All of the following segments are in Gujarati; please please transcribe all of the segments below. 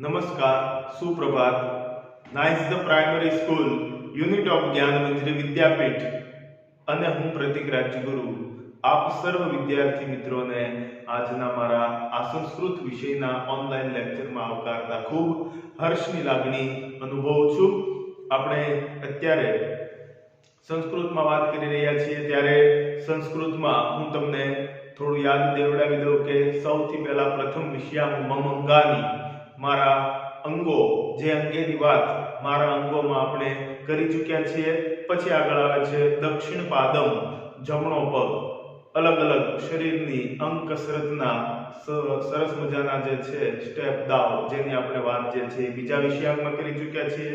નમસ્કાર, સુપ્રભાત. નાઇસ the primary school, unit of Gyan Manjari વિદ્યાપીઠ અને હું પ્રતિક રાજગુરુ આપ સર્વ વિદ્યાર્થી મિત્રોને આજના મારા આ સંસ્કૃત વિષયના ઓનલાઈન લેક્ચરમાં આવકારતા ખૂબ હર્ષની લાગણી અનુભવું છું. આપણે અત્યારે સંસ્કૃતમાં વાત કરી રહ્યા છીએ ત્યારે સંસ્કૃતમાં હું તમને થોડું યાદ દેવડાવી દઉં કે સૌથી પહેલા પ્રથમ વિષયાંગ મમ અંગાની, મારા અંગો, જે અંગેની વાત મારા અંગોમાં આપણે કરી ચૂક્યા છીએ. પછી આગળ આવે છે દક્ષિણ પાદમ, જમણો પગ, અલગ અલગ શરીરની અંગ કસરતના સરસ મજાના જે છે સ્ટેપ દાવ, જેની આપણે વાત જે છે બીજા વિષયાંગમાં કરી ચૂક્યા છીએ.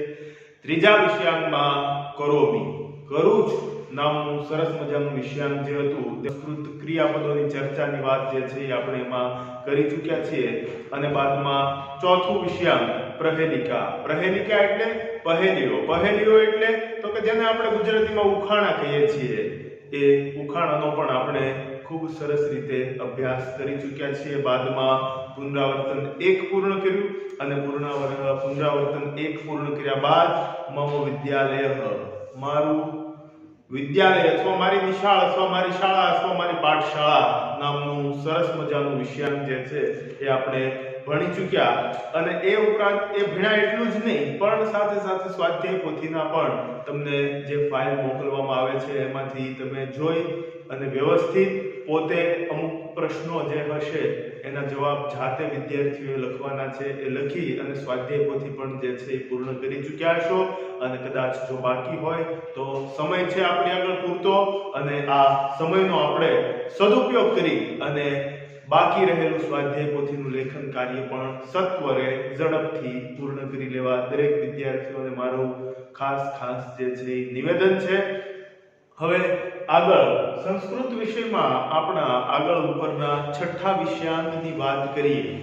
ત્રીજા વિષયાંગમાં કરોમી, કરું જ નામનું સરસ મજાનું વિષયાંગ જે હતું સંસ્કૃત ક્રિયાપદોની ચર્ચાની વાત જે છે એ આપણે એમાં કરી ચૂક્યા છીએ. અને બાદમાં ચોથું વિષયાંગ પ્રહેલિકા. પ્રહેલિકા એટલે પહેલીઓ. પહેલીઓ એટલે તો કે જેને આપણે ગુજરાતીમાં ઉખાણા કહીએ છીએ, એ ઉખાણાનો પણ આપણે ખૂબ સરસ રીતે અભ્યાસ કરી ચૂક્યા છીએ. બાદમાં પુનરાવર્તન 1 પૂર્ણ કર્યું અને પુનરાવર્તન 1 પૂર્ણ કર્યા બાદ મમ વિદ્યાલય, મારું વિદ્યાલય અથવા મારી નિશાળ અથવા મારી શાળા અથવા મારી પાઠશાળા નામનું સરસ મજાનું વિષયાંગ જે છે એ આપણે ભણી ચૂક્યા. અને એ ઉપરાંત એ ભણ્યા એટલું જ નહીં, પણ સાથે સાથે સ્વાધ્યાય પોથીના પણ તમને જે ફાઇલ મોકલવામાં આવે છે એમાંથી તમે જોઈ અને વ્યવસ્થિત પોતે અમુક પ્રશ્નો જે હશે એના જવાબ જાતે વિદ્યાર્થીઓએ લખવાના છે, એ લખી અને સ્વાધ્યાય પોથી પણ જે છે એ પૂર્ણ કરી ચૂક્યા હશો. અને કદાચ જો બાકી હોય તો સમય છે આપણી આગળ પૂરતો, અને આ સમયનો આપણે સદુપયોગ કરી અને બાકી રહેલું સ્વાધ્યાય પોથીનું લેખન કાર્ય પણ સત્વરે ઝડપથી પૂર્ણ કરી લેવા દરેક વિદ્યાર્થીઓને મારું ખાસ જે છે નિવેદન છે. હવે આગળ સંસ્કૃત વિષયમાં આપણા આગળ ઉપરના છઠ્ઠા વિષયાંગની વાત કરીએ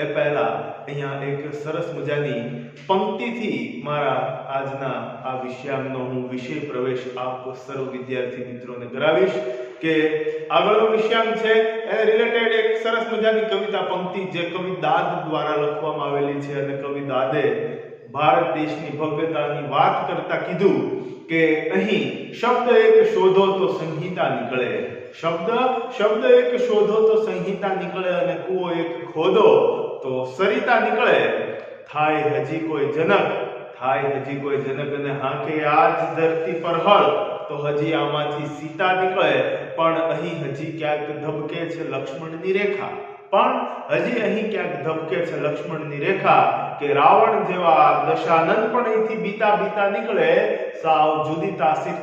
એ પહેલા અહીંયા એક સરસ મજાની પંક્તિથી મારા આજના આ વિષયાંગનો હું વિષય પ્રવેશ આપ સર્વ વિદ્યાર્થી મિત્રોને કરાવીશ. કે આગળનો વિષયાંગ છે એને રિલેટેડ એક સરસ મજાની કવિતા પંક્તિ જે કવિ દાદ દ્વારા લખવામાં આવેલી છે. અને કવિ દાદે ભારત દેશની ભવ્યતાની વાત કરતા કીધું કે અહીં શબ્દ એક શોધો તો સંહિતા નીકળે. શબ્દ એક શોધો તો સંહિતા નીકળે, અને કૂવો એક ખોદો તો સરિતા નીકળે. થાય હજી કોઈ જનક, અને હાંકે આજ ધરતી પર હળ તો હજી આમાંથી સીતા નીકળે. પણ અહીં હજી ક્યાંક ધબકે છે લક્ષ્મણની રેખા. કે રાવણ જેવા દશાનંદ પણ અહીંથી બીતા નીકળે. સાવ જુદી તાસીર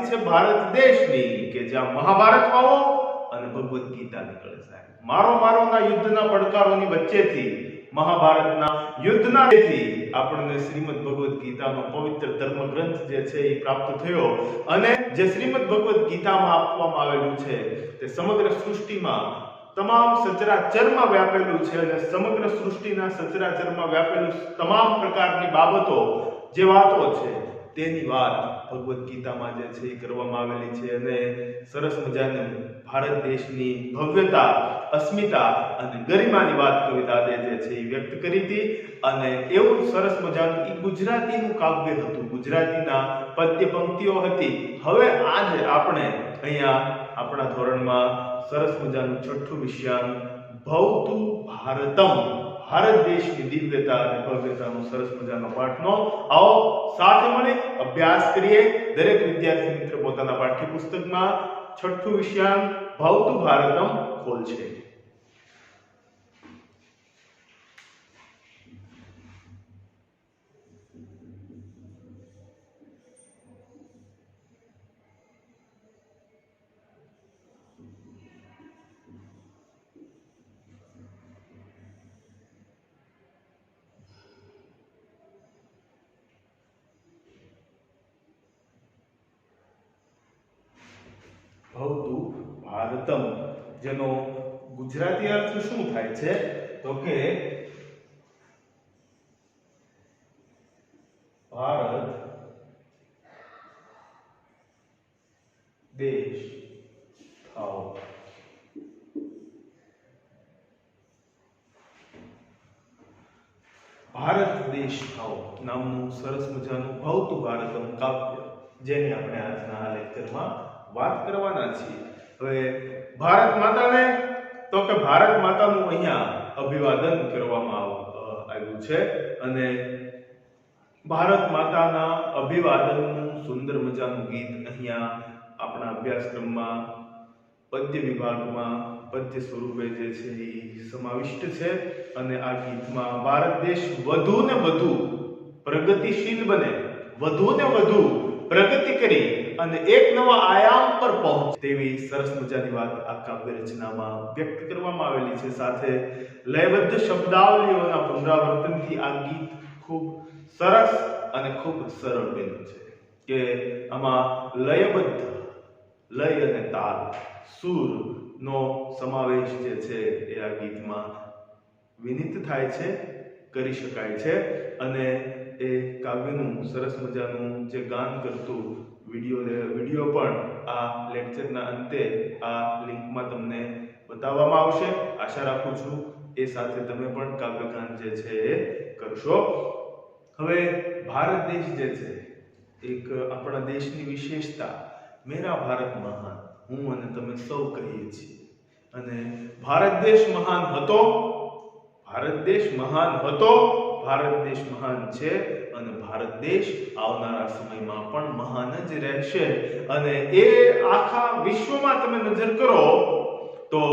છે ભારત દેશની, કે જ્યાં મહાભારત વાવો અને ભગવદ્ ગીતા નીકળે. સાહેબ, મારોના યુદ્ધના પડકારોની વચ્ચેથી, મહાભારતના યુદ્ધના આપણને શ્રીમદ ભગવદ્ ગીતાનો પવિત્ર ધર્મ ગ્રંથ જે છે એ પ્રાપ્ત થયો. અને જે શ્રીમદ ભગવદ્ ગીતામાં આપવામાં આવેલું છે તે સમગ્ર સૃષ્ટિમાં તમામ સચરાચરમાં વ્યાપેલું છે. અને સમગ્ર સૃષ્ટિના સચરાચરમાં વ્યાપેલું તમામ પ્રકારની બાબતો જે વાતો છે તેની વાત ભગવદ્ ગીતામાં જે છે એ કરવામાં આવેલી છે. અને સરસ મજાની ભારત દેશની ભવ્યતા, અસ્મિતા અને ગરિમાની વાત કવિ દાદે જે છે એ વ્યક્ત કરી હતી. અને એવું સરસ મજાનું એ ગુજરાતીનું કાવ્ય હતું, ગુજરાતીના પદ્ય પંક્તિઓ હતી. હવે આજે આપણે અહીંયા આપણા ધોરણમાં સરસ મજાનું છઠ્ઠું વિષયાંગ ભવતુ ભારતમ, ભારત દેશની દિવ્યતા અને ભવ્યતાનો સરસ મજાનો પાઠનો આવો સાથે મળી અભ્યાસ કરીએ. દરેક વિદ્યાર્થી મિત્ર પોતાના પાઠ્યપુસ્તકમાં છઠ્ઠું વિષયાંગ ભવતુ ભારતમ ખોલશે. ભવતુ ભારતમ, જેનો ગુજરાતી અર્થ શું થાય છે તો કે ભારત દેશ થાઓ. ભારત દેશ થાઓ નામનું સરસ મજાનું ભવતું ભારતમ કાવ્ય જેની આપણે આજના આ લેક્ચરમાં વાત કરવાના છીએ। હવે ભારત માતાને તો કે ભારત માતાનું અહીંયા અભિવાદન કરવામાં આવ્યું છે અને ભારત માતાના અભિવાદનનું સુંદર મજાનું ગીત અહીંયા આપણા અભ્યાસક્રમમાં પદ્ય વિભાગમાં પદ્ય સ્વરૂપે જે છે એ સમાવિષ્ટ છે અને આ ગીતમાં ભારત દેશ વધુ ને વધુ પ્રગતિશીલ બને, વધુ ને વધુ પ્રગતિ કરી અને એક નવા આયામ પર પહોંચે તેવી સરસ મજાની વાત આ કાવ્ય રચનામાં વ્યક્ત કરવામાં આવેલી છે। સાથે લયબદ્ધ શબ્દાવલીઓના પુનરાવર્તનથી આ ગીત ખૂબ સરસ અને ખૂબ સરળ બન્યું છે કે આમાં લયબદ્ધ લય અને તાલ સુર નો સમાવેશ જે છે એ આ ગીતમાં વિનિત થાય છે, કરી શકાય છે અને એ કાવ્યનું સરસ મજાનું જે ગાન કરતું વિડિયો પણ આ લેક્ચરના અંતે આ લિંકમાં તમને બતાવવામાં આવશે। આશા રાખું છું એ સાથે તમે પણ કાવ્યગાન જે છે એ કરશો। હવે ભારત દેશ જે છે એક આપણા દેશની વિશેષતા મેરા ભારત મહાન હું અને તમે સૌ કહીએ છીએ અને ભારત દેશ મહાન હતો, ભારત દેશ મહાન હતો, ભારત દેશ મહાન છે અને ભારત દેશ આવનારા સમયમાં પણ મહાન જ રહેશે અને એ આખા વિશ્વમાં તમે નજર કરો તો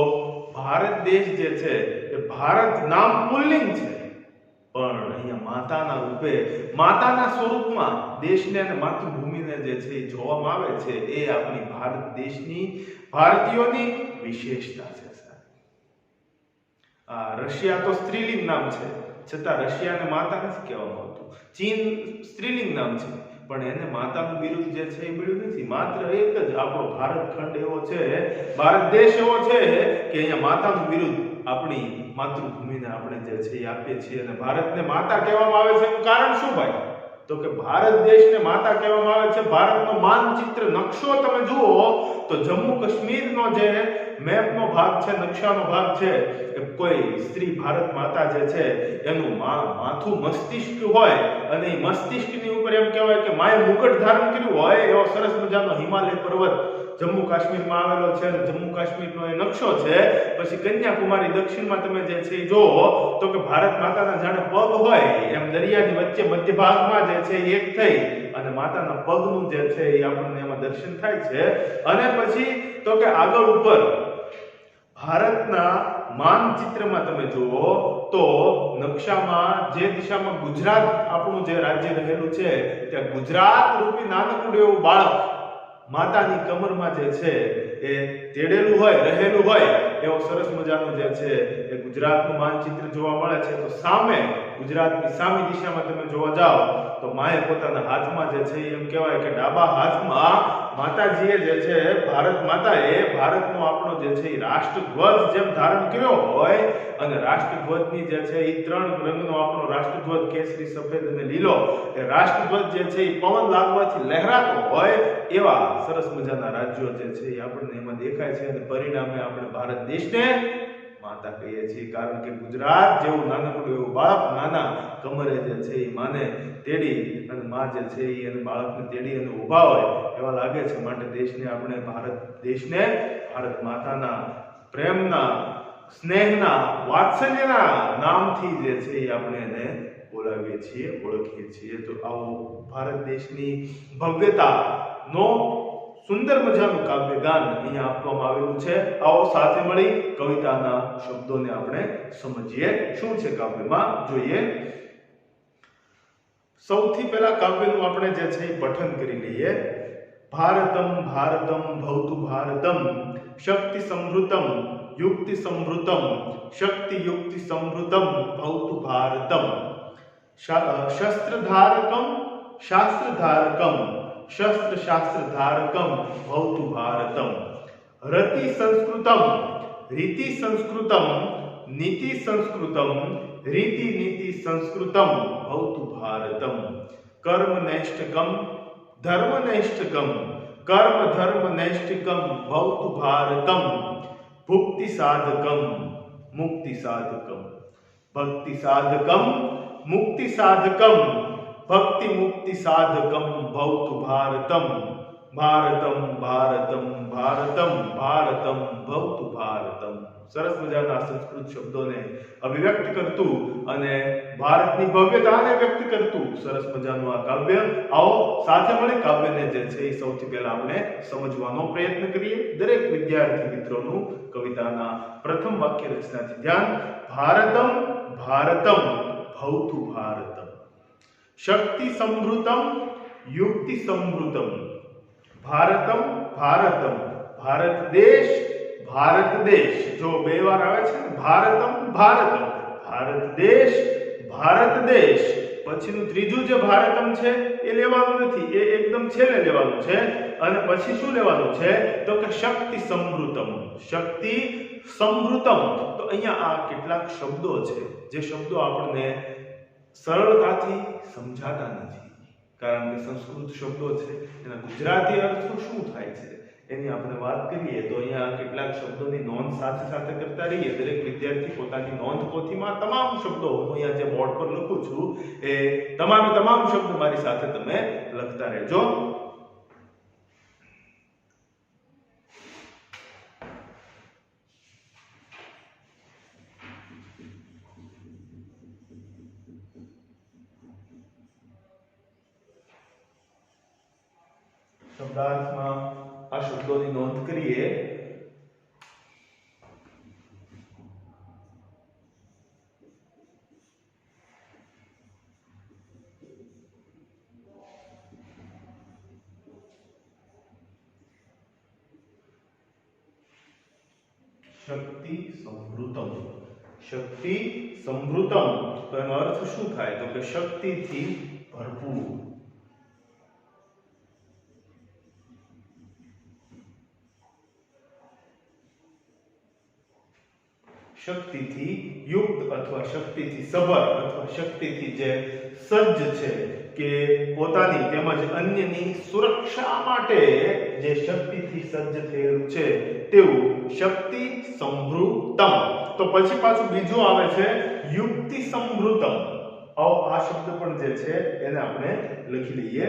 ભારત દેશ જે છે એ ભારત નામ પુલ્લિંગ છે પણ અહીંયા માતાના રૂપે માતાના સ્વરૂપમાં દેશને અને માતૃભૂમિને જે છે એ જોવામાં આવે છે એ આપણી ભારત દેશની ભારતીયોની વિશેષતા છે। રશિયા તો સ્ત્રીલિંગ નામ છે છતાં રશિયાને માતા નથી કહેવામાં આવતું, ચીન સ્ત્રીલિંગ નામ છે પણ એને માતાનું બિરુદ જે છે એ મળ્યું નથી। માત્ર એક જ આપણો ભારત ખંડ એવો છે, ભારત દેશ એવો છે કે અહીંયા માતાનું બિરુદ આપણી માતૃભૂમિને આપણે જે છે એ આપીએ છીએ અને ભારતને માતા કહેવામાં આવે છે એનું કારણ શું ભાઈ? તો કે ભારત દેશને માતા કહેવામાં આવે છે। ભારતનો માનચિત્ર નકશો તમે જુઓ તો જમ્મુ કાશ્મીરનો જે મેપનો ભાગ છે, નકશાનો ભાગ છે એ કોઈ સ્ત્રી ભારત માતા જે છે એનું માથું મસ્તિષ્ક હોય અને એ મસ્તિષ્કની ઉપર એમ કહેવાય કે માએ મુકટ ધારણ કર્યું હોય એવો સરસ મજાનો હિમાલય પર્વત જમ્મુ કાશ્મીરમાં આવેલો છે અને જમ્મુ કાશ્મીરનો એ નકશો છે। પછી કન્યાકુમારી દક્ષિણમાં તમે જે છે એ જુઓ તો કે ભારત માતાના જાણે પગ હોય એમ દરિયાની વચ્ચે મધ્ય ભાગમાં જે છે એક થઈ અને માતાના પગનું જે છે એ આપણને એમાં દર્શન થાય છે અને પછી તો કે આગળ ઉપર ભારતના માનચિત્રમાં તમે જુઓ તો નકશામાં જે દિશામાં ગુજરાત આપણું જે રાજ્ય રહેલું છે ત્યાં ગુજરાત રૂપી નાનકડું એવું બાળક માતાની કમરમાં જે છે એ તેડેલું હોય, રહેલું હોય એવો સરસ મજાનું જે છે એ ગુજરાતનું માનચિત્ર જોવા મળે છે। તો સામે ગુજરાતની સામી દિશામાં તમે જોવા જાઓ તો માએ પોતાના હાથમાં જે છે એમ કહેવાય કે ડાબા હાથમાં માતાજીએ જે છે ભારત માતાએ ભારતનો આપણો જે છે એ રાષ્ટ્રધ્વજ જેમ ધારણ કર્યો હોય અને રાષ્ટ્રધ્વજની જે છે એ ત્રણ રંગનો આપણો રાષ્ટ્રધ્વજ કેસરી, સફેદ અને લીલો એ રાષ્ટ્રધ્વજ જે છે એ પવન લાગવાથી લહેરાતો હોય એવા સરસ મજાના રાજ્યો જે છે એ આપણને એમાં દેખાય છે અને પરિણામે આપણે ભારત દેશને માતા કહીએ છીએ કારણ કે ગુજરાત જેવું નાનકડું એવું બાળક નાના કમરે જે છે એ માને તેડી અને માં જે છે એ એને બાળકને તેડી અને ઊભા હોય એવા લાગે છે। માટે દેશને આપણે ભારત દેશને ભારત માતાના પ્રેમના, સ્નેહના, વાત્સલ્યના નામથી જે છે એ આપણે એને બોલાવીએ છીએ, ઓળખીએ છીએ। તો આવો ભારત દેશની ભવ્યતાનો સુંદર મજાનું કાવ્યગાન અહીંયા આપવામાં આવેલું છે। આવો સાથે મળી કવિતાના શબ્દોને આપણે સમજીએ શું છે કાવ્યમાં જોઈએ। સૌથી પહેલા કાવ્યનું આપણે જે છે એ પઠન કરી લઈએ। ભારતમ ભારતમ ભવતુ ભારતમ શક્તિ સમૃતમ યુક્તિ સમૃતમ શક્તિ યુક્તિ સમૃતમ ભવતુ ભારતમ શસ્ત્રધારકમ શાસ્ત્રધારકમ शस्त्र शास्त्र धारकम भवतु भारतम रति संस्कृतम रीति संस्कृतम नीति संस्कृतम रीति नीति संस्कृतम भवतु भारतम कर्म नैष्ठकम धर्म नैष्ठकम कर्म धर्म नैष्ठकम भवतु भारतम भुक्ति साधकम मुक्ति साधकम भक्ति साधकम मुक्ति साधकम भक्ति मुक्ति साधकम भवतु भारतम भारतम भारतम भारतम भारतम भवतु भारतम। સરસ મજાના સંસ્કૃત શબ્દોને અભિવ્યક્ત કરતું અને ભારતની ભવ્યતાને વ્યક્ત કરતું સરસ મજાનું આ કાવ્ય। આવો સાથે મળી કાવ્યને જે છે એ સૌથી પહેલા આપણે સમજવાનો પ્રયત્ન કરીએ। દરેક વિદ્યાર્થી મિત્રોનું કવિતાના પ્રથમ વાક્ય રચનાથી ધ્યાન। ભારતમ ભારતમ ભવતુ ભારતમ શક્તિ સમૃતમ યુક્તિ સમૃતમ ભારતમ ભારતમ ભારત દેશ ભારત દેશ જો બે વાર આવે છે ને ભારતમ ભારતમ ભારત દેશ ભારત દેશ પછીનું ત્રીજું જે ભારતમ છે એ લેવાનું નથી, એ એકદમ છેલ્લે લેવાનું છે અને પછી શું લેવાનું છે તો કે શક્તિ સમૃતમ શક્તિ સમૃતમ। તો અહીંયા આ કેટલાક શબ્દો છે જે શબ્દો આપણને સરળતાથી સમજાતા નથી કારણ કે સંસ્કૃત શબ્દો છે એના ગુજરાતી અર્થ શું થાય છે એની આપણે વાત કરીએ તો અહીંયા કેટલાક શબ્દોની નોંધ સાથે સાથે કરતા રહીએ। દરેક વિદ્યાર્થી પોતાની નોંધ પોથીમાં તમામ શબ્દો હું અહીંયા જે બોર્ડ પર લખું છું એ તમામ શબ્દ મારી સાથે તમે લખતા રહેજો। શબ્દાર્થમાં આ શબ્દોની નોંધ કરીએ। શક્તિ સમૃતમ શક્તિ સમૃતમ તો એનો અર્થ શું થાય તો કે શક્તિથી ભરપૂર શક્તિથી યુક્ત અથવા શક્તિથી સભર અથવા શક્તિથી જે સજ્જ છે કે પોતાની તેમજ અન્યની સુરક્ષા માટે જે શક્તિથી સજ્જ થયેલું છે તેવું શક્તિ સમૃતમ। તો પછી પાછું બીજું આવે છે યુક્તિ સમૃતમ। આવો આ શબ્દ પણ જે છે એને આપણે લખી લઈએ।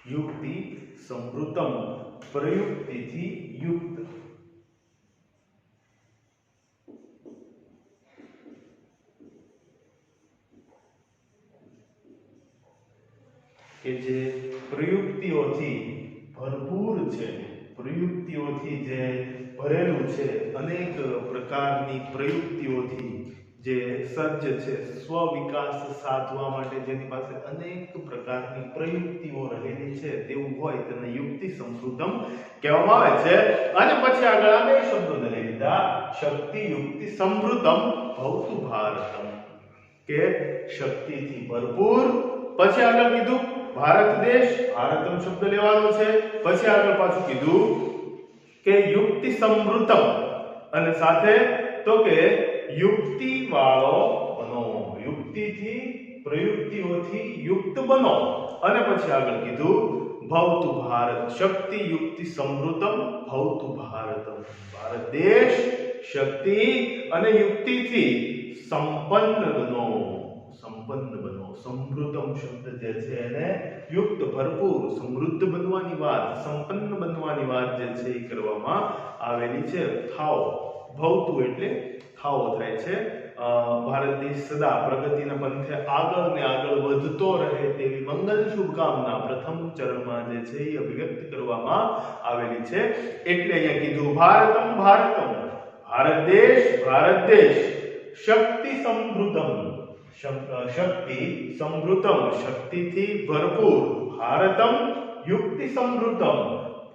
युक्ति समृतम प्रयुक्तिथी युक्त કે જે પ્રયુક્તિઓથી ભરપૂર છે પ્રયુક્તિઓથી જે ભરેલું છે અનેક પ્રકારની પ્રયુક્તિઓથી જે સજ્જ છે સ્વ વિકાસ સાધવા માટે જેની પાસે અનેક પ્રકારની પ્રયુક્તિઓ રહેલી છે તેવું હોય તેને યુક્તિ સમૃતમ કહેવામાં આવે છે। અને પછી આગળ આ બે શબ્દોને લઈ લીધા શક્તિ યુક્તિ સમૃતમ ભવતુ ભારતમ કે શક્તિથી ભરપૂર। પછી આગળ કીધું ભારત દેશ ભારતમ શબ્દ લેવાનો છે પછી આગળ પાછું કીધું કે યુક્તિ સમૃતમ અને સાથે તો કે યુક્તિ વાળો બનો યુક્તિથી પ્રયુક્તિઓથી યુક્ત બનો અને પછી આગળ કીધું ભવતુ ભારત શક્તિ યુક્તિ સમૃતમ ભવતુ ભારતમ ભારત દેશ શક્તિ અને યુક્તિથી સંપન્ન બનો સમૃતમ શબ્દ જે છે એને યુક્ત ભરપૂર સમૃદ્ધ બનવાની વાત સંપન્ન બનવાની વાત જે છે એ કરવામાં આવેલી છે। થાઓ ભવતુ એટલે થાઓ થાય છે। ભારત દેશ સદા પ્રગતિના પંથે આગળ ને આગળ વધતો રહે તેવી મંગલ શુભકામના પ્રથમ ચરણમાં જે છે એ અભિવ્યક્ત કરવામાં આવેલી છે। એટલે અહીંયા કીધું ભારતમ ભારતમ ભારત દેશ શક્તિ સમૃતમ શક્તિ સમૃતમ શક્તિથી ભરપૂર ભારતમ યુક્તિ સમૃતમ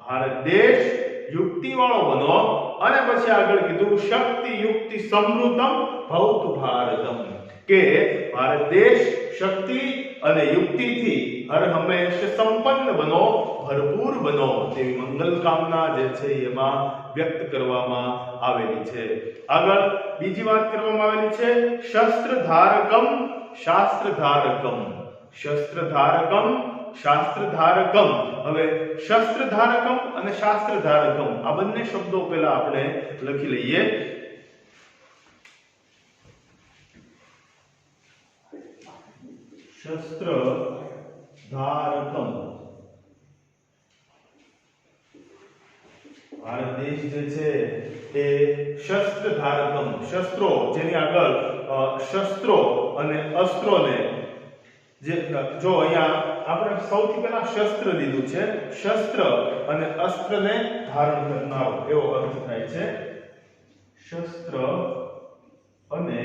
ભારત દેશ યુક્તિ વાળો બનો અને પછી આગળ કીધું શક્તિ યુક્તિ સમૃતમ ભવતુ ભારતમ કે ભારત દેશ શક્તિ અને યુક્તિથી હર હંમેશ સંપન્ન બનો, ભરપૂર બનો તેવી મંગલ કામના જે છે એમાં વ્યક્ત કરવામાં આવેલી છે. આગળ બીજી વાત કરવામાં આવેલી છે શસ્ત્રધારકમ શાસ્ત્રધારકમ. શસ્ત્રધારકમ શાસ્ત્રધારકમ. હવે શસ્ત્રધારકમ અને શાસ્ત્રધારકમ આ બંને શબ્દો પહેલા આપણે લખી લઈએ. શસ્ત્રધારકમ ભારત દેશ જે છે એ શસ્ત્રધારકમ, શસ્ત્રો જેની આગળ શસ્ત્રો અને અસ્ત્રોને જે જો અહીંયા આપણે સૌથી પહેલા શસ્ત્ર લીધું છે, શસ્ત્ર અને અસ્ત્રને ધારણ કરનારો એવો અર્થ થાય છે. શસ્ત્ર અને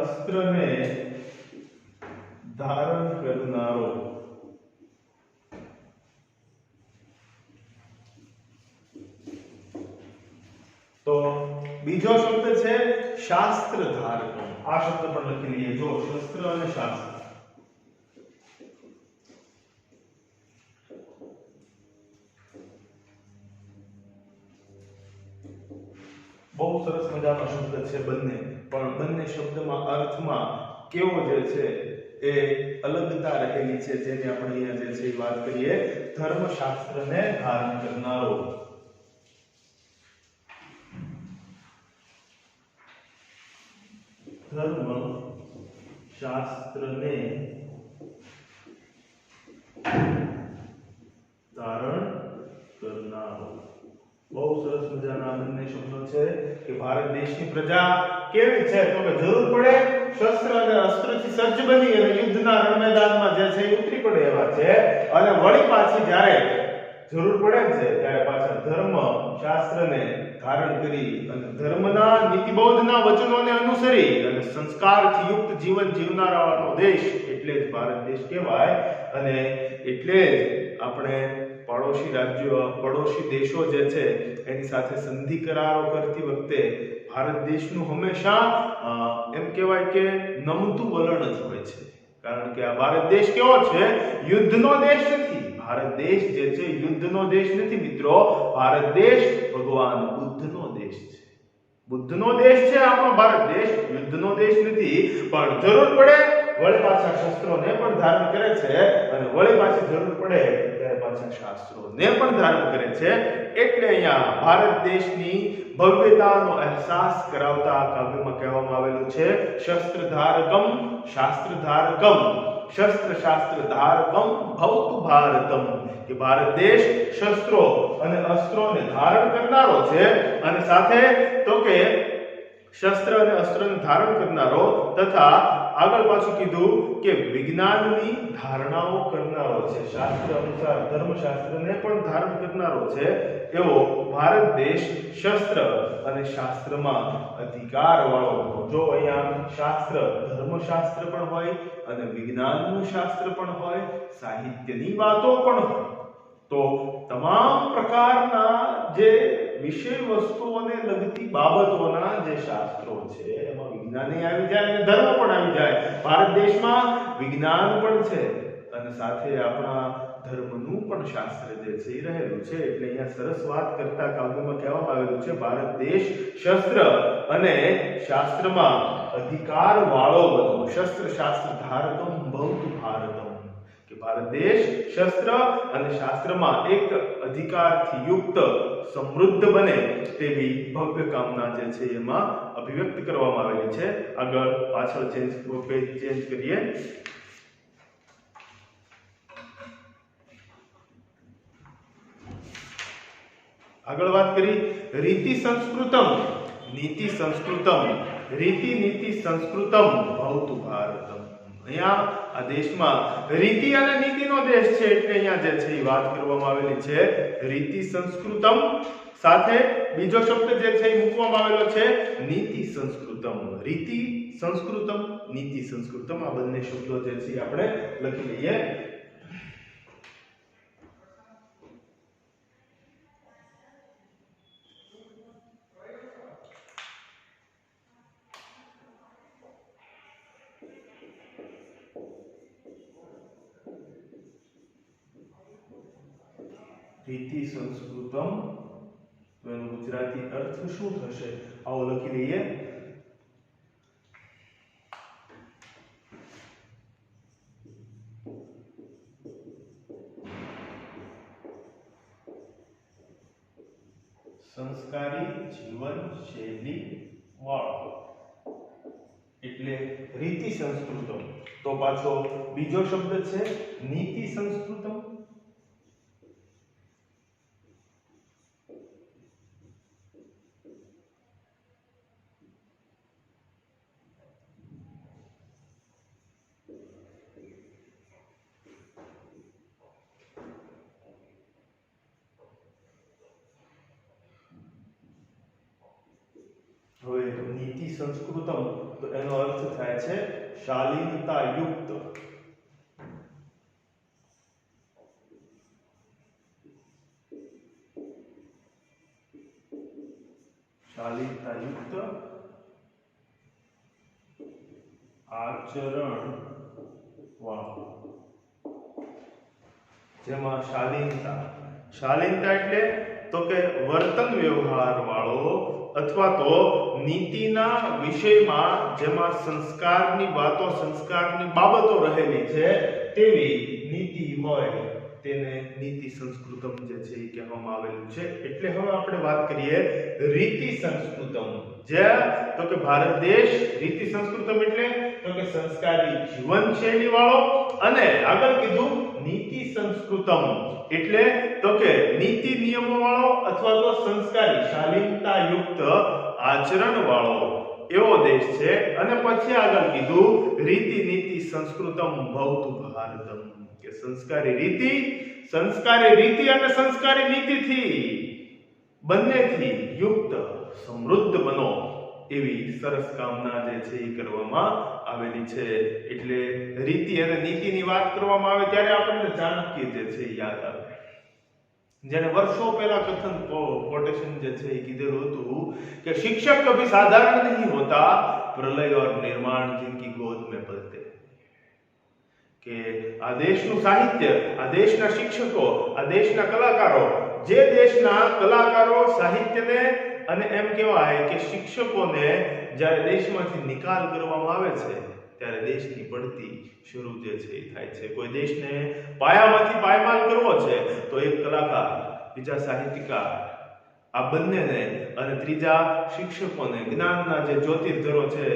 અસ્ત્રને ધારણ કરનારો. તો બીજો શબ્દ છે શાસ્ત્રધારકમ. આ શબ્દ પણ લખી લઈએ. જો શસ્ત્ર અને શાસ્ત્ર બહુ સરસ મજાનો શબ્દ છે બંને, પણ બંને શબ્દમાં અર્થમાં કેવો જે છે એ અલગતા રહેલી છે જેની આપણે અહીંયા જે છે વાત કરીએ. ધર્મશાસ્ત્રને ધારણ કરનારો. ધર્મ શાસ્ત્રને ધારણ કરનારો. બહુ સરસ મજાના બંને શબ્દો છે કે ભારત દેશની પ્રજા કેવી છે તો કે જરૂર પડે શસ્ત્ર અને અસ્ત્રથી સજ્જ બની અને યુદ્ધના રણ મેદાનમાં જે છે ઉતરી પડે એવા છે. અને વળી પાછી જ્યારે જરૂર પડે છે ત્યારે પાછા ધર્મ શાસ્ત્રને ધારણ કરી અને ધર્મના નીતિબોધના વચનોને અનુસરી અને સંસ્કારથી યુક્ત જીવન જીવનારાનો દેશ એટલે જ ભારત દેશ કહેવાય. અને એટલે જ આપણે પડોશી રાજ્યો, પડોશી દેશો જે છે એની સાથે સંધિ કરારો કરતી વખતે ભારત દેશનું હંમેશા એમ કહેવાય કે નમતું વલણ જ હોય છે. કારણ કે આ ભારત દેશ કેવો છે? યુદ્ધનો દેશ નથી. ભારત દેશ જે છે યુદ્ધનો દેશ નથી મિત્રો. ભારત દેશ ભગવાન બુદ્ધનો દેશ છે. બુદ્ધનો દેશ છે આપણો ભારત દેશ, યુદ્ધનો દેશ નથી. પણ જરૂર પડે વળી પાછા શસ્ત્રોને પણ ધારણ કરે છે અને વળી પાછી જરૂર પડે ત્યારે પાછા શાસ્ત્રોને પણ ધારણ કરે છે. એટલે અહીંયા ભારત દેશની ભવ્યતાનો અહેસાસ કરાવતા આ કાવ્યમાં કહેવામાં આવેલું છે શસ્ત્રધારકમ શાસ્ત્રધારકમ. શસ્ત્ર શાસ્ત્ર ધારકમ ભવતુ ભારતમ. કે ભારત દેશ શસ્ત્રો અને અસ્ત્રોને ધારણ કરનારો છે અને સાથે તો કે શસ્ત્ર અને અસ્ત્રને ધારણ કરનારો તથા આગળ પાછું કીધું કે વિજ્ઞાનની ધારણાઓ કરનારો છે. શાસ્ત્ર અનુસાર ધર્મશાસ્ત્રને પણ ધારણ કરનારો છે એવો ભારત દેશ શસ્ત્ર અને શાસ્ત્રમાં અધિકાર વાળો. જો અહીંયા શાસ્ત્ર ધર્મશાસ્ત્ર પણ હોય અને વિજ્ઞાનનું શાસ્ત્ર પણ હોય, સાહિત્યની વાતો પણ હોય, તો તમામ પ્રકારના જે વિષય વસ્તુઓને લગતી બાબતોના જે શાસ્ત્રો છે એમાં વિજ્ઞાન આવી જાય અને ધર્મ પણ આવી જાય. ભારત દેશમાં વિજ્ઞાન પણ છે અને સાથે આપણા ધર્મનું પણ શાસ્ત્ર જે છે એ રહેલું છે. એટલે અહીંયા સરસ વાત કરતા કાવ્યમાં કહેવામાં આવેલું છે ભારત દેશ શસ્ત્ર અને શાસ્ત્રમાં અધિકાર વાળો બનો. શસ્ત્ર શાસ્ત્ર ધારકમ ભવતુ ભારતમ. કે ભારત દેશ શસ્ત્ર અને શાસ્ત્રમાં એક અધિકારથી યુક્ત સમૃદ્ધ બને તેવી ભવ્ય કામના જે છે એમાં અભિવ્યક્ત કરવામાં આવેલી છે. આગળ પાછળ પેજ ચેન્જ કરીએ. આગળ વાત કરી રીતિ સંસ્કૃતમ નીતિ સંસ્કૃતમ. રીતિ નીતિ સંસ્કૃતમ ભવતુ ભારતમ. અહીંયા આ દેશમાં રીતિ અને નીતિનો દેશ છે એટલે અહીંયા જે છે એ વાત કરવામાં આવેલી છે રીતિ સંસ્કૃતમ. સાથે બીજો શબ્દ જે છે એ મૂકવામાં આવેલો છે નીતિ સંસ્કૃતમ. રીતિ સંસ્કૃતમ નીતિ સંસ્કૃતમ આ બંને શબ્દો જે છે આપણે લખી લઈએ. રીતિ સંસ્કૃતમ તો એનો ગુજરાતી અર્થ શું થશે આવો લખી લઈએ સંસ્કારી જીવન શૈલી વાળો એટલે રીતિ સંસ્કૃતમ તો પાછો બીજો શબ્દ છે નીતિ સંસ્કૃતમ હવે નીતિ સંસ્કૃતમ તો એનો અર્થ થાય છે શાલીનતા યુક્ત શાલીનતા યુક્ત આચરણ વાળો જેમાં શાલીનતા એટલે તો કે વર્તન વ્યવહાર વાળો અથવા તો નીતિના વિષયમાં જેમાં સંસ્કારની વાતો સંસ્કારની બાબતો રહેલી છે તેવી નીતિ હોય તેને નીતિ સંસ્કૃતમ જે છે એ કહેવામાં આવેલું છે એટલે હવે આપણે વાત કરીએ રીતિ સંસ્કૃતમ જે તો કે ભારત દેશ રીતિ સંસ્કૃતમ એટલે તો કે સંસ્કારી જીવન શૈલી વાળો અને આગળ કીધું નીતિ સંસ્કૃતમ એટલે તો કે નીતિ નિયમો વાળો અથવા તો સંસ્કારી શાલીનતા યુક્ત આચરણ વાળો એવો દેશ છે અને પછી આગળ કીધું રીતિ નીતિ સંસ્કૃતમ ભવતુ ભારતમ કે સંસ્કારી રીતિ અને સંસ્કારી નીતિથી બંનેથી યુક્ત સમૃદ્ધ બનો એવી સરસ કામના જે છે એ કરવામાં આવેલી છે એટલે રીતિ અને નીતિની વાત કરવામાં આવે ત્યારે આપણને ચાણક્ય જે છે એ યાદ આવે જેને વર્ષો પહેલા કથન કોટેશન જે છે એ કીધેલું હતું કે शिक्षक कभी साधारण नहीं होता प्रलय और निर्माण जिनकी गोद में पलते કે આ દેશનું સાહિત્ય આ દેશના શિક્ષકો આ દેશના કલાકારો જે દેશના કલાકારો સાહિત્યને અને એમ કહેવાય કે શિક્ષકોને જ્યારે દેશમાંથી નિકાલ કરવામાં આવે છે ત્યારે દેશની પડતી શરૂ જે છે એ થાય છે કોઈ દેશને પાયામાંથી પાયમાલ કરવો છે તો એક કલાકાર બીજા સાહિત્યકાર આ બંનેને અને ત્રીજા શિક્ષકોને જ્ઞાનના જે જ્યોતિર્ધરો છે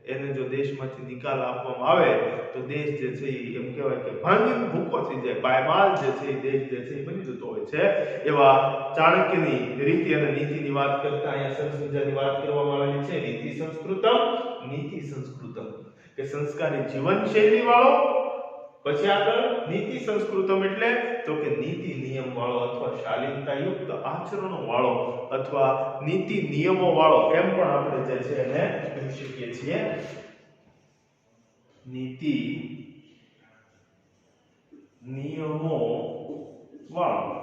એને જો દેશમાંથી નિકાલ આપવામાં આવે તો દેશ જે છે એમ કહેવાય કે ભાંગીને ભૂકો થઈ જાય પાયમાલ જે છે દેશ જે છે એ બની જતો હોય છે એવા ચાણક્યની રીતિ અને નીતિની વાત કરતા અહીંયા સરસ મજાની વાત કરવામાં આવેલી છે રીતિ સંસ્કૃતમ નીતિ સંસ્કૃતમ કે સંસ્કારી જીવન શૈલી વાળો પછી આગળ નીતિ સંસ્કૃતમ એટલે તો કે નીતિ નિયમ વાળો અથવા શાલીનતા યુક્ત આચરણો વાળો અથવા નીતિ નિયમો વાળો એમ પણ આપણે જે છે એને કહી શકીએ છીએ નીતિ નિયમો વાળો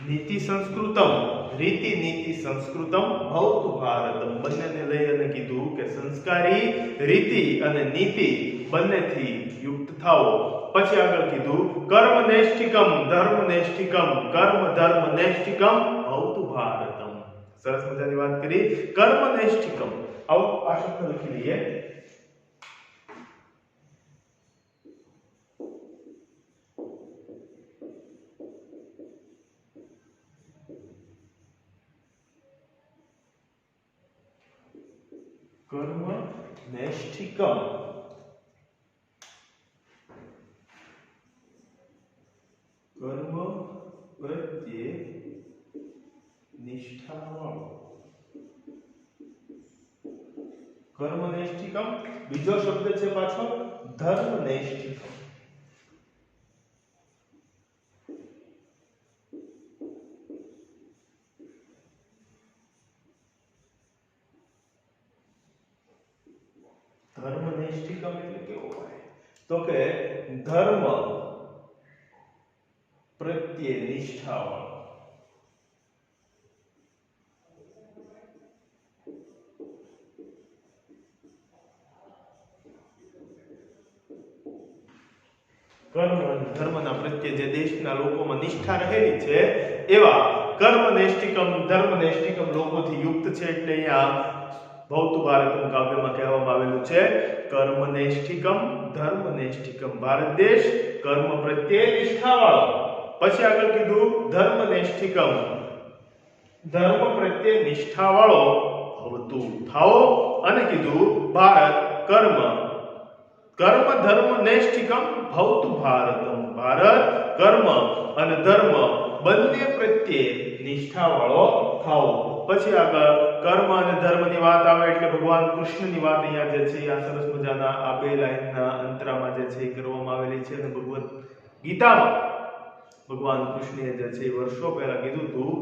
નીતિ સંસ્કૃતમ રીતિ નીતિ સંસ્કૃતમ ભવતુ ભારતમ બંનેને લઈ અને કીધું કે સંસ્કારી રીતિ અને નીતિ બંનેથી યુક્ત થાઓ પછી આગળ કીધું કર્મનેષ્ઠિકમ ધર્મનેષ્ઠિકમ કર્મ ધર્મનેષ્ઠિકમ ભવતુ ભારતમ સરસ મજાની વાત કરી કર્મનેષ્ઠિકમ આવો આ શબ્દ લખી લઈએ કર્મનેષ્ઠિકમ કર્મ પ્રત્યે નિષ્ઠાવાળો કર્મનેષ્ઠિકમ બીજો શબ્દ છે પાછો ધર્મનેષ્ઠિકમ ધર્મનેષ્ઠિકમ એટલે કેવો હોય તો કે ધર્મ પ્રત્યે નિષ્ઠાવાળો કર્મ અને ધર્મના પ્રત્યે જે દેશના લોકોમાં નિષ્ઠા રહેલી છે એવા કર્મનેષ્ટિકમ ધર્મનેષ્ટિકમ લોકોથી યુક્ત છે. એટલે અહીંયા ભૌતુ ભારતમ કાવ્યમાં કહેવામાં આવેલું છે કર્મનેષ્ટિકમ ધર્મનેષ્ટિકમ. ભારત દેશ કર્મ પ્રત્યે નિષ્ઠાવાળો. પછી આગળ કીધું ધર્મનેષ્ટિકમ ધર્મ પ્રત્યે નિષ્ઠાવાળો ભવતુ થાઓ. અને કીધું ભારત કર્મ ધર્મ નેષ્ટિકમ ભવતુ ભારતમ. ભારત કર્મ અને ધર્મ બંને પ્રત્યે નિષ્ઠાવાળો થાઓ. પછી આગળ કર્મ અને ધર્મની વાત આવે એટલે ભગવાન કૃષ્ણની વાત અહીંયા જે છે આ સરસ મજાના આ બે લાઈનના અંતરામાં જે છે કરવામાં આવેલી છે. અને ભગવદ ગીતામાં ભગવાન કૃષ્ણએ જે છે વર્ષો પહેલા કીધું હતું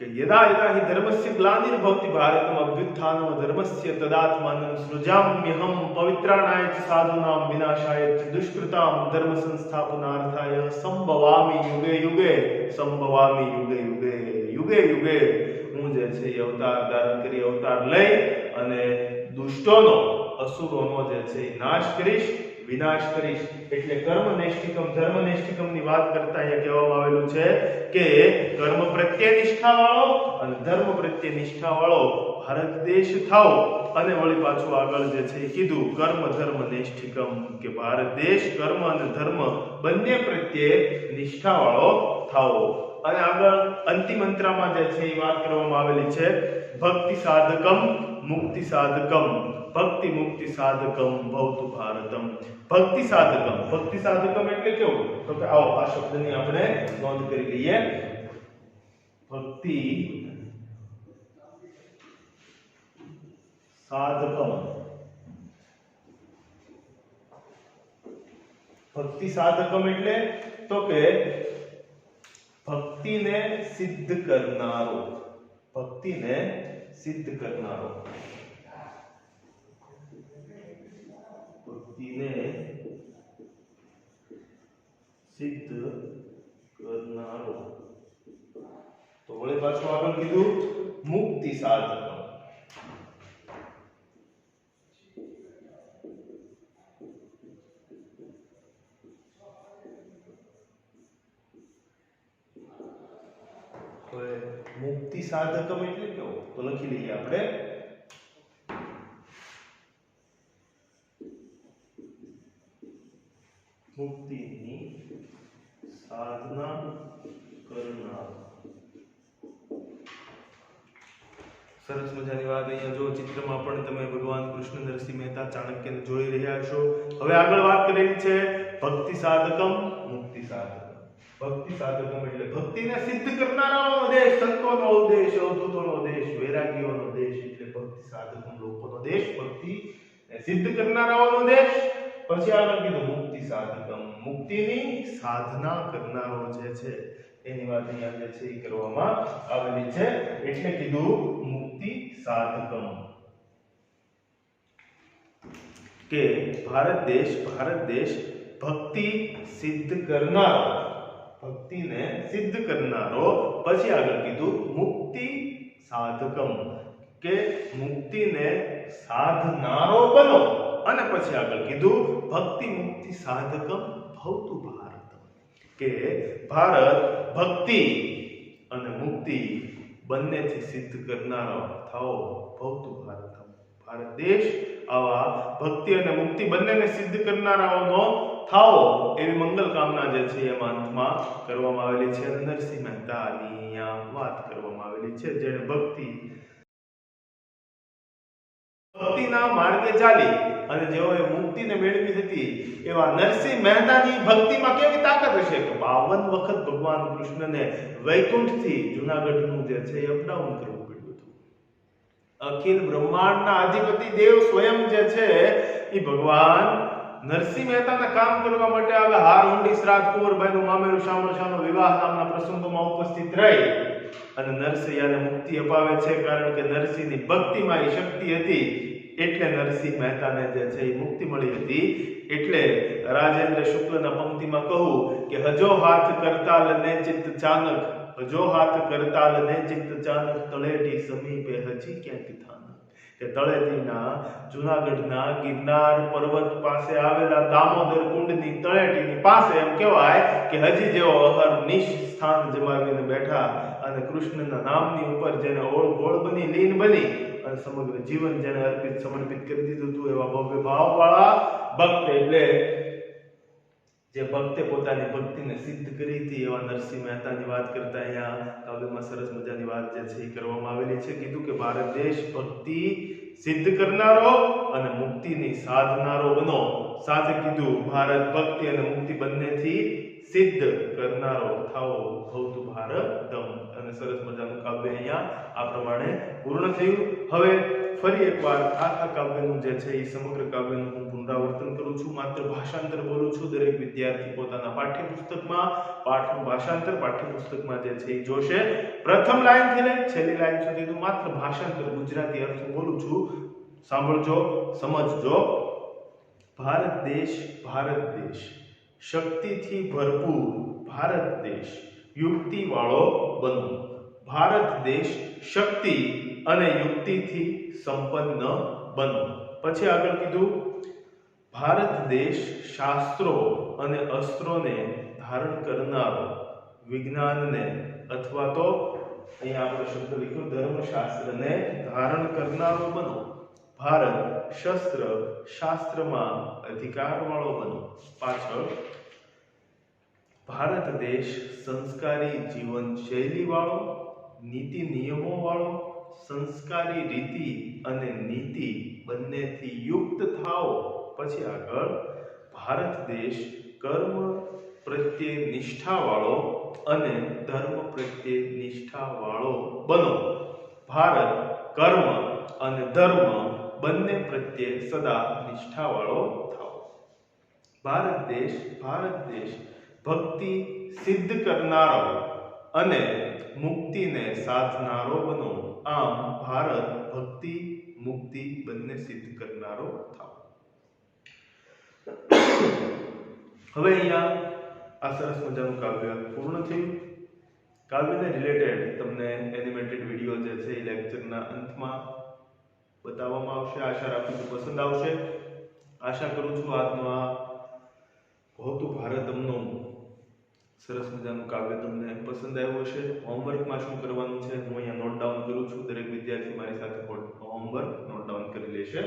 કે યદા યદા હિ ધર્મસ્ય ગ્લાનિર્ભવતિ ભારતમ અભ્યુત્થાનમ ધર્મસ્ય તદાત્માનં સૃજામ્યહમ પવિત્રાણાય ચ સાધુનામ વિનાશાય ચ દુષ્કૃતામ ધર્મ સંસ્થાપનાર્થાય સંભવામિ યુગે યુગે સંભવામિ યુગે યુગે. યુગે યુગે હું જે છે એ અવતાર ધારણ કરી અવતાર લઈ અને દુષ્ટોનો અસુરોનો જે છે નાશ કરીશ વિનાશ કરીશ. એટલે કર્મનેષ્ટિકમ ધર્મનેષ્ટિકમની વાત કરતા અહીંયા કહેવામાં આવેલું છે કે કર્મ પ્રત્યે નિષ્ઠાવાળો અને ધર્મ પ્રત્યે નિષ્ઠાવાળો ભારત દેશ થાઓ. અને વળી પાછું આગળ જે છે કીધું કર્મ ધર્મનેષ્ટિકમ કે ભારત દેશ કર્મ અને ધર્મ બંને પ્રત્યે નિષ્ઠાવાળો થાઓ. અને આગળ અંતિમ મંત્રમાં જે છે એ વાત કરવામાં આવેલી છે ભક્તિ સાધકમ મુક્તિ સાધકમ ભક્તિ મુક્તિ સાધકમ ભવતુ ભારતમ. ભક્તિ સાધકમ એટલે કેવું તો કે આવો આ શબ્દની આપણે નોંધ કરી લઈએ. ભક્તિ સાધકમ એટલે તો કે ભક્તિને સિદ્ધ કરનારો. ભક્તિને સિદ્ધ કરનારો ભક્તિને સિદ્ધ કરનારો. તો વળી પાછું આગળ કીધું મુક્તિ સાધક. મુક્તિ સાધકમ એટલે કેવું તો લખી લઈએ આપણે મુક્તિની સાધના કરનાર. સરસ મજાની વાત. અહીંયા જો ચિત્રમાં પણ તમે ભગવાન કૃષ્ણ નરસિંહ મહેતા ચાણક્યને જોઈ રહ્યા છો. હવે આગળ વાત કરેલી છે ભક્તિ સાધકમ મુક્તિ સાધકમ. ભક્તિ સાધકમ એટલે ભક્તિને સિદ્ધ કરનારાઓનો દેશ, સંતોનો દેશ, અવધૂતોનો દેશ, વૈરાગીઓનો દેશ. એટલે ભક્તિ સાધકમ લોકોનો દેશ, ભક્તિને સિદ્ધ કરનારાઓનો દેશ. પછી આગળ કીધું મુક્તિ સાધકમ મુક્તિની સાધના કરનારો જે છે એની વાત અહીંયા જે છે એ કરવામાં આવેલી છે. એટલે કીધું મુક્તિ સાધકમ કે ભારત દેશ ભક્તિ સિદ્ધ કરનારો, ભક્તિને સિદ્ધ કરનારો. પછી આગળ કીધું મુક્તિ સાધકમ કે મુક્તિને સાધનારો બનો. અને પછી આગળ કીધું ભક્તિ મુક્તિ સાધકમ ભવતુ ભારતમ કે ભારત ભક્તિ અને મુક્તિ બંનેથી સિદ્ધ કરનારો થાઓ ભવતુ ભારતમ. ભારત દેશ આવા ભક્તિ અને મુક્તિ બંનેને સિદ્ધ કરનારાઓનો થાઓ એવી મંગલ કામના જે છે એ અંતમાં કરવામાં આવેલી છે. નરસિંહ મહેતાની અહીંયા વાત કરવામાં આવેલી છે જેણે ભક્તિના માર્ગે ચાલી અને જેઓએ મુક્તિને મેળવી હતી એવા નરસિંહ મહેતાની ભક્તિમાં કેવી તાકાત હશે કે 52 વખત ભગવાન કૃષ્ણને વૈકુંઠથી જૂનાગઢનું જે છે એ અપડાઉન કરવું પડ્યું હતું. અખિલ બ્રહ્માંડના અધિપતિ દેવ સ્વયં જે છે એ ભગવાન નરસિંહ મહેતાના કામ કરવા માટે આવે. હારહુંડી શ્રાદ્ધ કુંવરબાઈનું મામેરું શામળશાનો વિવાહ નામના પ્રસંગોમાં ઉપસ્થિત રહી અને નરસિંહને મુક્તિ અપાવે છે. કારણ કે નરસિંહની ભક્તિમાં એ શક્તિ હતી એટલે નરસિંહ મહેતાને જે છે એ મુક્તિ મળી હતી. એટલે રાજેન્દ્ર શુક્લના પંક્તિમાં કહું કે હજો હાથ કરતાલ ને ચિત્ત ચાનક, હજો હાથ કરતાલ ને ચિત્ત ચાનક તળેટી સમીપે હજી ક્યાંક થાનક. કે તળેટીના જૂનાગઢના ગિરનાર પર્વત પાસે આવેલા દામોદર કુંડની તળેટીની પાસે એમ કહેવાય કે હજી જેઓ અહર્નિશ સ્થાન જમાવીને બેઠા અને કૃષ્ણના નામની ઉપર જેને ઓળઘોળ બની લીન બની અને સમગ્ર જીવન જેને અર્પિત સમર્પિત કરી દીધું હતું એવા ભવ્ય ભાવવાળા ભક્ત એટલે જે ભક્તે પોતાની ભક્તિને સિદ્ધ કરી હતી એવા નરસિંહ મહેતાની વાત કરતા અહીંયા કાવ્યમાં સરસ મજાની વાત જે છે એ કરવામાં આવેલી છે. કીધું કે ભારત દેશ ભક્તિ સિદ્ધ કરનારો અને મુક્તિની સાધનારો બનો. સાથે કીધું ભારત ભક્તિ અને મુક્તિ બંનેથી સિદ્ધ કરનારો થાઓ ભવતુ ભારતમ. અને સરસ મજાનું કાવ્ય અહીંયા આ પ્રમાણે પૂર્ણ થયું. હવે ફરી એકવાર આખા કાવ્યનું જે છે એ સમગ્ર કાવ્યનું હું પુનરાવર્તન કરું છું. માત્ર ભાષાંતર બોલું છું. દરેક વિદ્યાર્થી પોતાના પાઠ્યપુસ્તકમાં પાઠનું ભાષાંતર પાઠ્યપુસ્તકમાં જે છે એ જોશે. પ્રથમ લાઈનથી લઈ છેલ્લી લાઈન સુધીનું માત્ર ભાષાંતર ગુજરાતી અર્થ બોલું છું. સાંભળજો, સમજજો. ભારત દેશ શક્તિથી ભરપૂર ભારત દેશ યુક્તિ વાળો બનો. ભારત દેશ શક્તિ અને યુક્તિથી સંપન્ન બનો. પછી આગળ કીધું ભારત દેશ શાસ્ત્રો અને અસ્ત્રોને ધારણ કરનારો, વિજ્ઞાનને અથવા તો અહીંયા આપણે શબ્દ લખ્યો ધર્મશાસ્ત્રને ધારણ કરનારો બનો. ભારત શસ્ત્ર શાસ્ત્રમાં અધિકાર વાળો બનો. પાછળ ભારત દેશ સંસ્કારી જીવન શૈલી વાળો, નીતિ નિયમો વાળો, સંસ્કારી રીતિ અને નીતિ બંનેથી યુક્ત થાઓ. પછી આગળ ભારત દેશ કર્મ પ્રત્યે નિષ્ઠા વાળો અને ધર્મ પ્રત્યે નિષ્ઠા વાળો બનો. ભારત કર્મ અને ધર્મ બંને પ્રત્યે સદા નિષ્ઠા વાળો થાઓ. ભારત દેશ ભક્તિ સિદ્ધ કરનારો અને મુક્તિને સાધનારો બનો. આમ ભારત ભક્તિ મુક્તિ બંને સિદ્ધ કરનારો થાઓ. હવે અહીંયા આ સરસ મજાનું કાવ્ય પૂર્ણ થયું. કાવ્યને રિલેટેડ તમને એનિમેટેડ વિડીયો જે છે એ લેક્ચરના અંતમાં બતાવવામાં આવશે. આશા રાખું છું પસંદ આવશે. આશા કરું છું આજનો આ ભવતુ ભારતમનો સરસ મજાનું કાવ્ય તમને પસંદ આવ્યું હશે. હોમવર્કમાં શું કરવાનું છે હું અહીંયા નોટ ડાઉન કરું છું. દરેક વિદ્યાર્થી મારી સાથે હોમવર્ક નોટ ડાઉન કરી લેશે.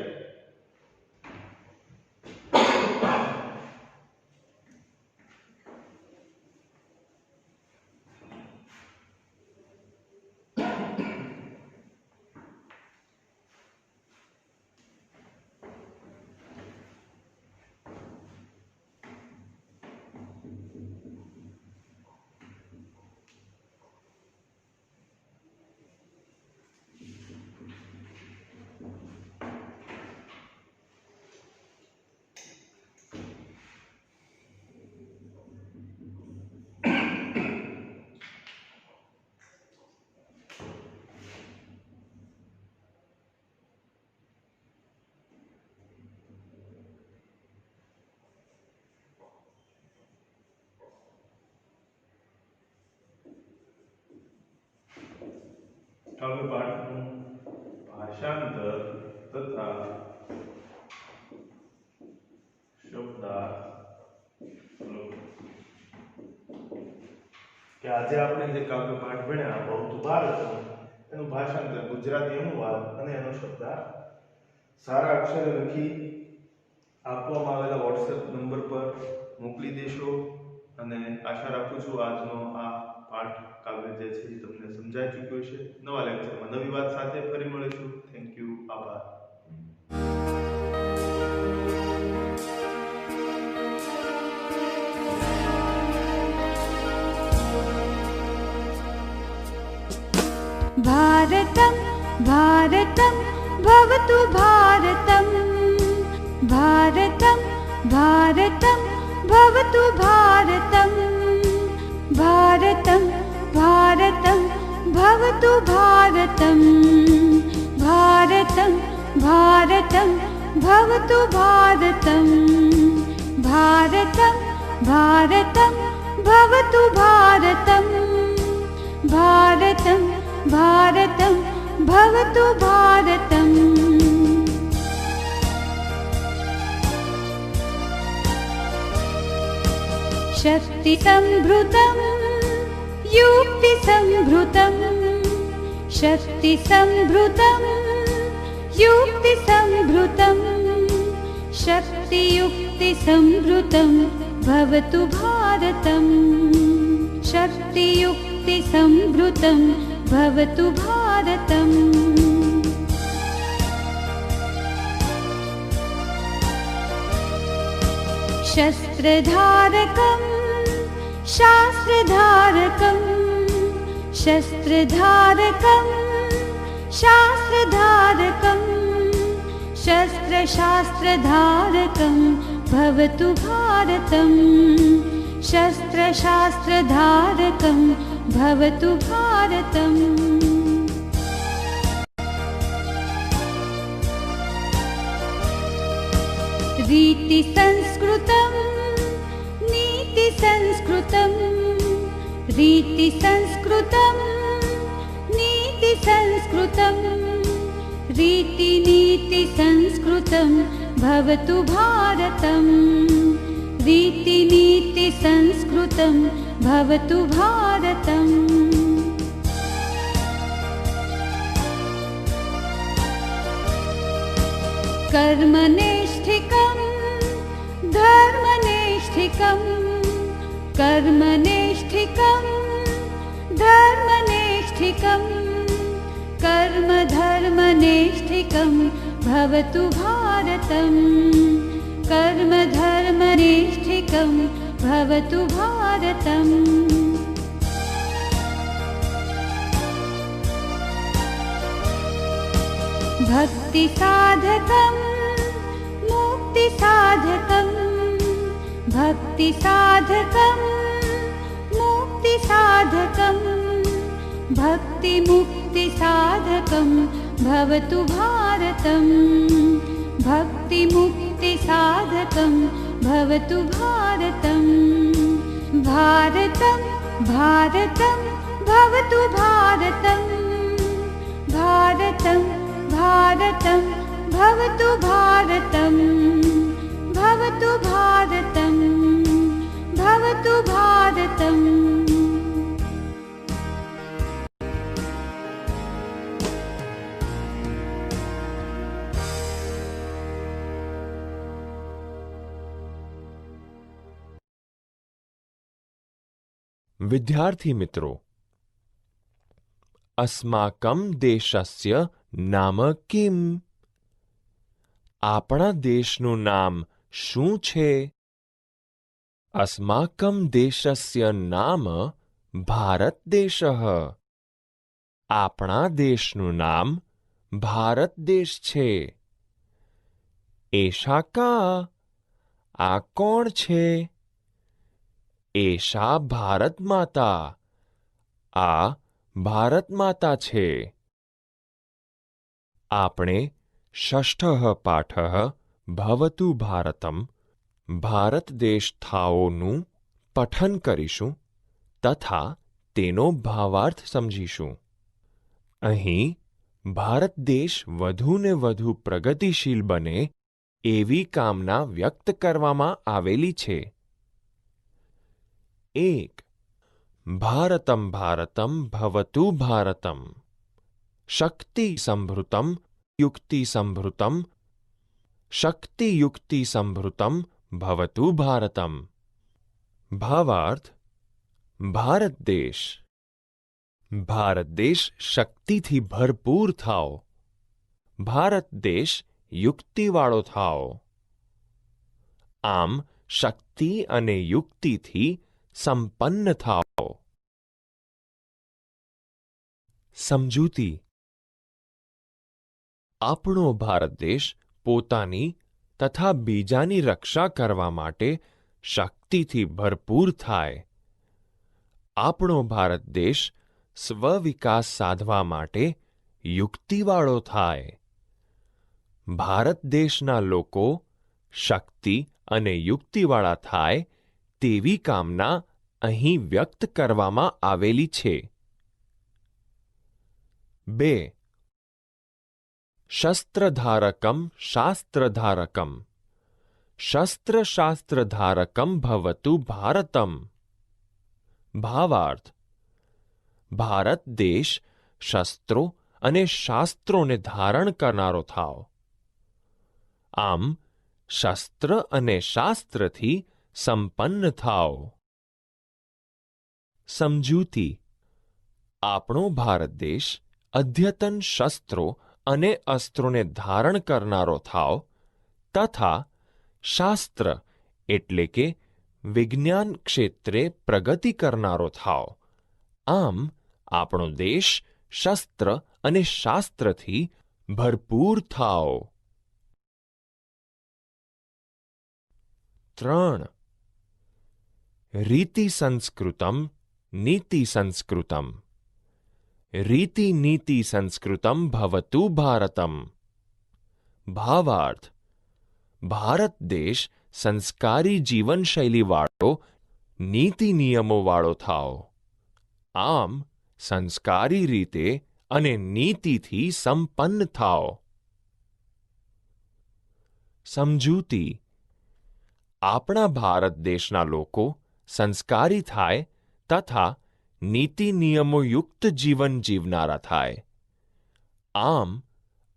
કાવ્ય પાઠનું ભાષાંતર તથા શબ્દાર્થ કે આજે આપણે જે કાવ્ય પાઠ ભણ્યા ભવતુ ભારતમ એનું ભાષાંતર ગુજરાતી અનુવાદ અને એનો શબ્દાર્થ સારા અક્ષરે લખી આપવામાં આવેલા WhatsApp નંબર પર મોકલી દેશો. અને આશા રાખું છું આજનો આ પાઠ કાવ્ય જે છે એ તમને સમજાઈ ચૂક્યો છે. નવા લેક્ચરમાં નવી વાત સાથે ફરી મળીશું. Thank you. આભાર. भारतं भारतं भवतु भारतं भारतं भारतं भवतु भारतं भारतं भारतं भवतु भारतं भारतं भारतं भवतु भारतं भारतं भारतं भवतु भारतं भारतं भारतं भवतु भारतम्. शक्तिसम्भृतं युक्तिसम्भृतं शक्तिसम्भृतं युक्तिसम्भृतं शक्तियुक्तिसम्भृतं भवतु भारतम् शक्तियुक्तिसम्भृतं भवतु भारतम् शस्त्रधारकं शास्त्रधारकं शस्त्रधारकं शास्त्रधारकं शस्त्रशास्त्रधारकं भवतु भारतम् शस्त्रशास्त्रधारकं भवतु भारतम् रीतिसंस्कृतं नीतिसंस्कृतं रीतिसंस्कृतं नीतिसंस्कृतं रीतिनीतिसंस्कृतं भवतु भारतम् रीतिनीतिसंस्कृतं भवतु भारतम् कर्मनिष्ठिकं धर्मनिष्ठिकं कर्मनिष्ठिकं धर्मनिष्ठिकं कर्मधर्मनिष्ठिकं भवतु भारतम् कर्मधर्मनिष्ठिकं भवतु भारतम् भक्तिसाधकं मुक्तिसाधकं भक्तिसाधकं मुक्तिसाधकं भक्तिमुक्तिसाधकं भवतु भारतम् भक्तिमुक्तिसाधकं भवतु भारतम् भारतं भारतं भवतु भारतम् भारतं भारतं भवतु भारतम् भवतु भारतं भवतु भारतम् विद्यार्थी मित्रों, अस्माकं देशस्य नाम किम? આપણા દેશનું નામ શું છે? अस्माकं देशस्य नाम ભારત દેશઃ. આપણા દેશનું નામ ભારત દેશ છે. એષા કા? આ કોણ છે? એષા ભારત માતા. આ ભારત માતા છે. આપણે ષષ્ઠઃ પાઠઃ ભવતુ ભારતમ ભારત દેશ થાઓનું પઠન કરીશું તથા તેનો ભાવાર્થ સમજીશું. અહીં ભારત દેશ વધુ ને વધુ પ્રગતિશીલ બને એવી કામના વ્યક્ત કરવામાં આવેલી છે. 1. ભારતમ ભારતમ ભવતુ ભારતમ શક્તિ સંભૃતમ યુક્તિ સંભૃતમ શક્તિયુક્તિ સંભૃતમ ભવતુ ભારતમ. ભાવાર્થ: ભારત દેશ શક્તિથી ભરપૂર થાઓ. ભારત દેશ યુક્તિવાળો થાઓ. આમ શક્તિ અને યુક્તિથી સંપન્ન થાઓ. સમજૂતી: આપણો ભારત દેશ પોતાની તથા બીજાની રક્ષા કરવા માટે શક્તિથી ભરપૂર થાય. આપણો ભારત દેશ સ્વવિકાસ સાધવા માટે યુક્તિવાળો થાય. ભારત દેશના લોકો શક્તિ અને યુક્તિવાળા થાય તેવી કામના અહીં વ્યક્ત કરવામાં આવેલી છે. 2. શસ્ત્રધારકમ શાસ્ત્રધારકમ શસ્ત્રશાસ્ત્રધારકમ ભવતુ ભારતમ. ભાવાર્થ: ભારત દેશ શસ્ત્રો અને શાસ્ત્રોને ધારણ કરનારો થાવ. આમ શસ્ત્ર અને શાસ્ત્રથી સંપન્ન થાવ. સમજૂતી: આપણો ભારત દેશ અદ્યતન શસ્ત્રો અને અસ્ત્રોને ધારણ કરનારો થાવ તથા શાસ્ત્ર એટલે કે વિજ્ઞાન ક્ષેત્રે પ્રગતિ કરનારો થાવ. આમ આપણો દેશ શસ્ત્ર અને શાસ્ત્રથી ભરપૂર થાવ. 3. રીતિ સંસ્કૃતમ નીતિ સંસ્કૃતમ. રીતિ નીતિ સંસ્કૃતમ ભવતુ ભારતમ. ભાવાર્થ: ભારત દેશ સંસ્કારી જીવનશૈલીવાળો, નીતિ નિયમોવાળો થાવ. આમ સંસ્કારી રીતે અને નીતિથી સંપન્ન થાવ. સમજૂતી: આપણા ભારત દેશના લોકો સંસ્કારી થાય તથા નીતિ નિયમોયુક્ત જીવન જીવનારા થાય. આમ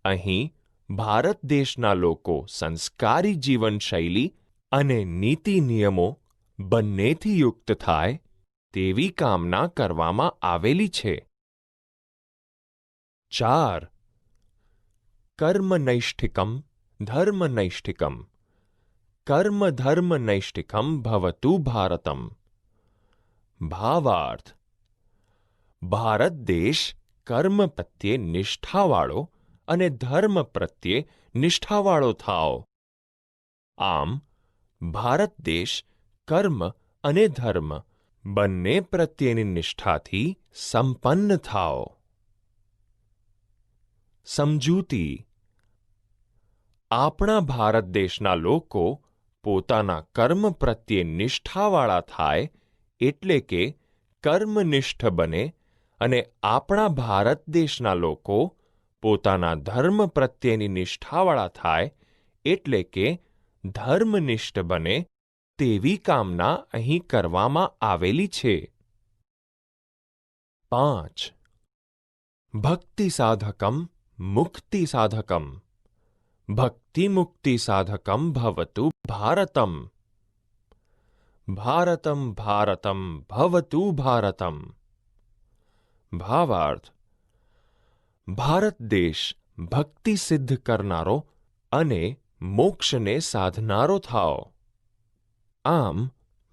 અહીં ભારત દેશના લોકો સંસ્કારી જીવનશૈલી અને નીતિ નિયમો બંનેથી યુક્ત થાય તેવી કામના કરવામાં આવેલી છે. 4. કર્મનૈષ્ઠિકમ ધર્મનૈષ્ઠિકમ. કર્મ ધર્મનૈષ્ઠિકમ ભવતુ ભારતમ. ભાવાર્થ: ભારત દેશ કર્મ પ્રત્યે નિષ્ઠાવાળો અને ધર્મ પ્રત્યે નિષ્ઠાવાળો થાવ. આમ ભારત દેશ કર્મ અને ધર્મ બંને પ્રત્યેની નિષ્ઠાથી સંપન્ન થાવ. સમજૂતી: આપણા ભારત દેશના લોકો પોતાના કર્મ પ્રત્યે નિષ્ઠાવાળા થાય એટલે કે કર્મનિષ્ઠ બને અને આપણા ભારત દેશના લોકો પોતાના ધર્મ પ્રત્યેની નિષ્ઠાવાળા થાય એટલે કે ધર્મનિષ્ઠ બને તેવી કામના અહીં કરવામાં આવેલી છે. 5. ભક્તિ સાધકમ મુક્તિ સાધકમ. ભક્તિ મુક્તિ સાધકમ ભવતુ ભારતમ. ભારતમ ભારતમ ભવતુ ભારતમ. ભાવાર્થ: ભારત દેશ ભક્તિ સિદ્ધ કરનારો અને મોક્ષને સાધનારો થાવ. આમ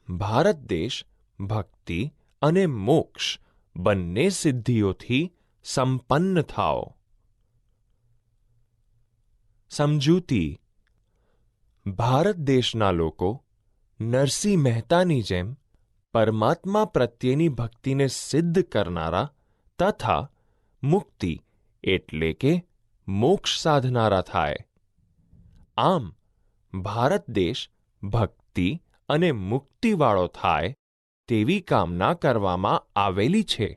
ભારત દેશ ભક્તિ અને મોક્ષ બંને સિદ્ધિઓથી સંપન્ન થાવ. સમજૂતી: ભારત દેશના લોકો નરસિંહ મહેતાની જેમ પરમાત્મા પ્રત્યેની ભક્તિને સિદ્ધ કરનારા તથા મુક્તિ એટલે કે મોક્ષ સાધનારા થાય. આમ ભારત દેશ ભક્તિ અને મુક્તિવાળો થાય તેવી કામના કરવામાં આવેલી છે.